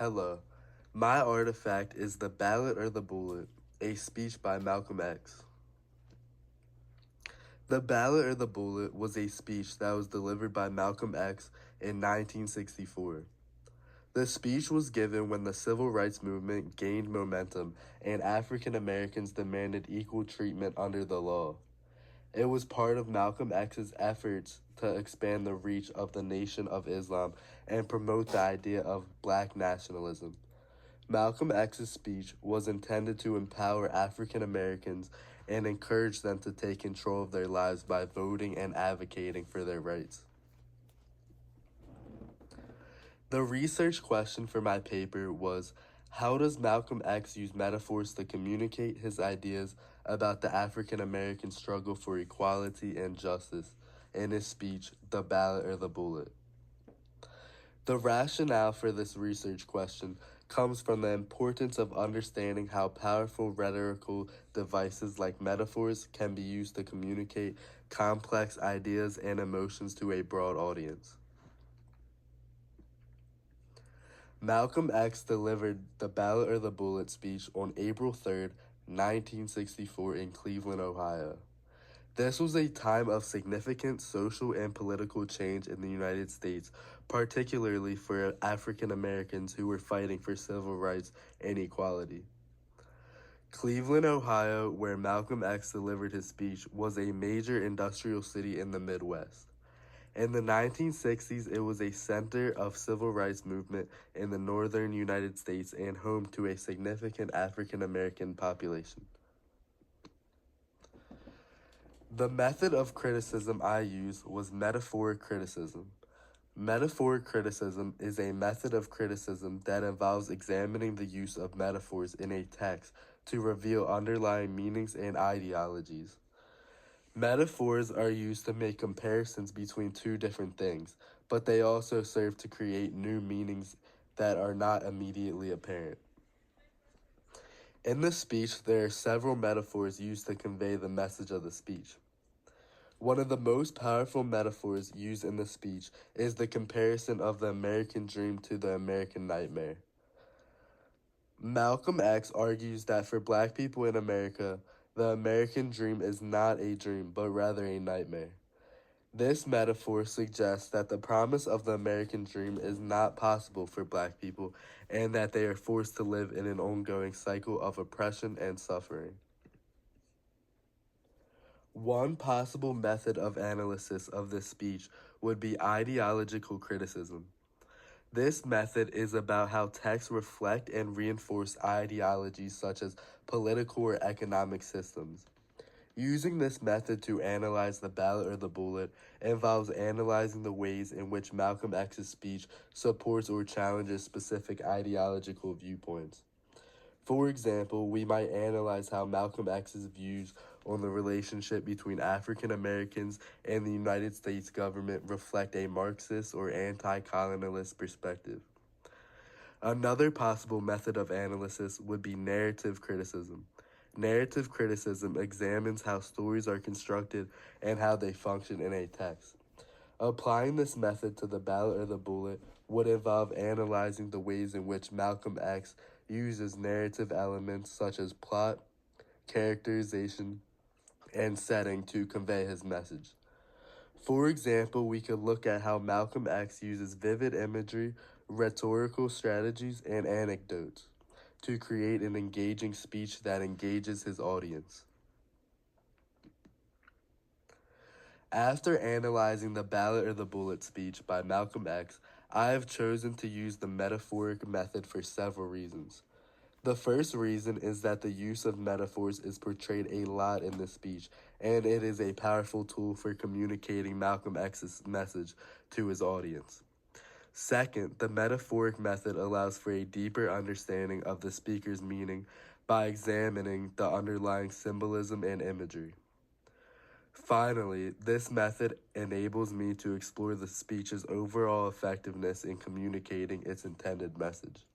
Hello. My artifact is The Ballot or the Bullet, a speech by Malcolm X. The Ballot or the Bullet was a speech that was delivered by Malcolm X in 1964. The speech was given when the civil rights movement gained momentum and African Americans demanded equal treatment under the law. It was part of Malcolm X's efforts to expand the reach of the Nation of Islam and promote the idea of black nationalism. Malcolm X's speech was intended to empower African Americans and encourage them to take control of their lives by voting and advocating for their rights. The research question for my paper was, how does Malcolm X use metaphors to communicate his ideas about the African American struggle for equality and justice in his speech, The Ballot or the Bullet? The rationale for this research question comes from the importance of understanding how powerful rhetorical devices like metaphors can be used to communicate complex ideas and emotions to a broad audience. Malcolm X delivered the Ballot or the Bullet speech on April 3, 1964 in Cleveland, Ohio. This was a time of significant social and political change in the United States, particularly for African Americans who were fighting for civil rights and equality. Cleveland, Ohio, where Malcolm X delivered his speech, was a major industrial city in the Midwest. In the 1960s, it was a center of civil rights movement in the northern United States and home to a significant African American population. The method of criticism I used was metaphoric criticism. Metaphoric criticism is a method of criticism that involves examining the use of metaphors in a text to reveal underlying meanings and ideologies. Metaphors are used to make comparisons between two different things, but they also serve to create new meanings that are not immediately apparent. In the speech, there are several metaphors used to convey the message of the speech. One of the most powerful metaphors used in the speech is the comparison of the American dream to the American nightmare. Malcolm X argues that for black people in America, the American dream is not a dream, but rather a nightmare. This metaphor suggests that the promise of the American dream is not possible for black people and that they are forced to live in an ongoing cycle of oppression and suffering. One possible method of analysis of this speech would be ideological criticism. This method is about how texts reflect and reinforce ideologies such as political or economic systems. Using this method to analyze the ballot or the bullet involves analyzing the ways in which Malcolm X's speech supports or challenges specific ideological viewpoints. For example, we might analyze how Malcolm X's views on the relationship between African Americans and the United States government reflect a Marxist or anti-colonialist perspective. Another possible method of analysis would be narrative criticism. Narrative criticism examines how stories are constructed and how they function in a text. Applying this method to the ballot or the bullet would involve analyzing the ways in which Malcolm X uses narrative elements such as plot, characterization, and setting to convey his message. For example, we could look at how Malcolm X uses vivid imagery, rhetorical strategies, and anecdotes to create an engaging speech that engages his audience. After analyzing the ballot or the bullet speech by Malcolm X, I have chosen to use the metaphoric method for several reasons. The first reason is that the use of metaphors is portrayed a lot in this speech, and it is a powerful tool for communicating Malcolm X's message to his audience. Second, the metaphoric method allows for a deeper understanding of the speaker's meaning by examining the underlying symbolism and imagery. Finally, this method enables me to explore the speech's overall effectiveness in communicating its intended message.